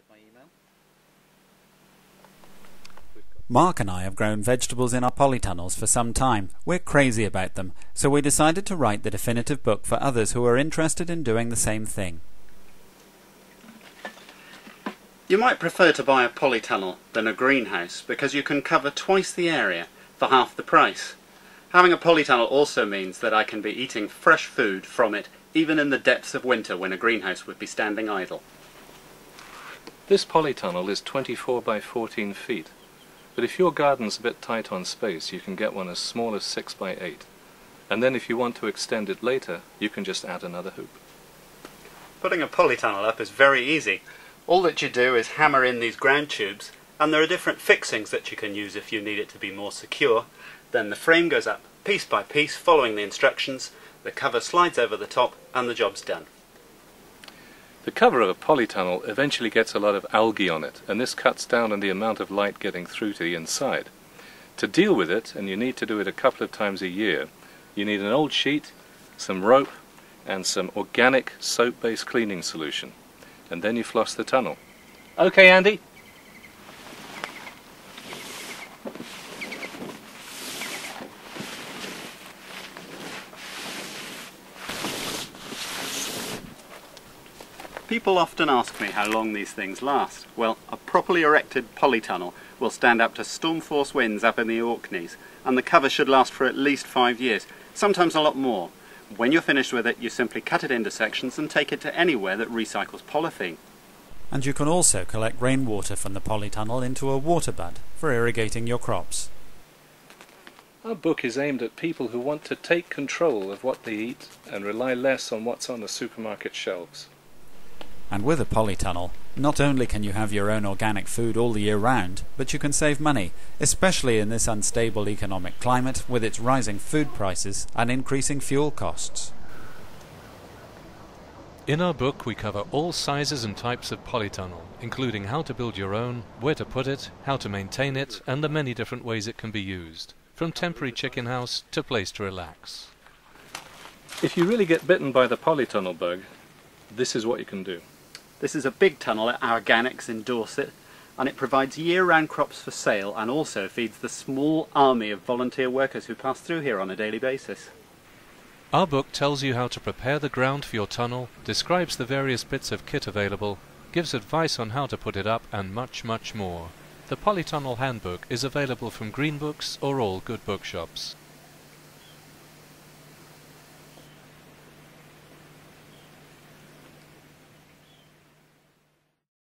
by email. Mark and I have grown vegetables in our polytunnels for some time. We're crazy about them, so we decided to write the definitive book for others who are interested in doing the same thing. You might prefer to buy a polytunnel than a greenhouse because you can cover twice the area for half the price. Having a polytunnel also means that I can be eating fresh food from it even in the depths of winter when a greenhouse would be standing idle. This polytunnel is 24 by 14 feet, but if your garden's a bit tight on space you can get one as small as 6 by 8, and then if you want to extend it later you can just add another hoop. Putting a polytunnel up is very easy. All that you do is hammer in these ground tubes, and there are different fixings that you can use if you need it to be more secure. Then the frame goes up piece by piece following the instructions, the cover slides over the top and the job's done. The cover of a polytunnel eventually gets a lot of algae on it, and this cuts down on the amount of light getting through to the inside. To deal with it, and you need to do it a couple of times a year, you need an old sheet, some rope and some organic soap-based cleaning solution. And then you floss the tunnel. Okay, Andy? People often ask me how long these things last. Well, a properly erected polytunnel will stand up to storm force winds up in the Orkneys, and the cover should last for at least 5 years, sometimes a lot more. When you're finished with it, you simply cut it into sections and take it to anywhere that recycles polythene. And you can also collect rainwater from the polytunnel into a water bud for irrigating your crops. Our book is aimed at people who want to take control of what they eat and rely less on what's on the supermarket shelves. And with a polytunnel, not only can you have your own organic food all the year round, but you can save money, especially in this unstable economic climate with its rising food prices and increasing fuel costs. In our book we cover all sizes and types of polytunnel, including how to build your own, where to put it, how to maintain it, and the many different ways it can be used, from temporary chicken house to place to relax. If you really get bitten by the polytunnel bug, this is what you can do. This is a big tunnel at our Organics in Dorset, and it provides year-round crops for sale and also feeds the small army of volunteer workers who pass through here on a daily basis. Our book tells you how to prepare the ground for your tunnel, describes the various bits of kit available, gives advice on how to put it up, and much, much more. The Polytunnel Handbook is available from Green Books or all good bookshops.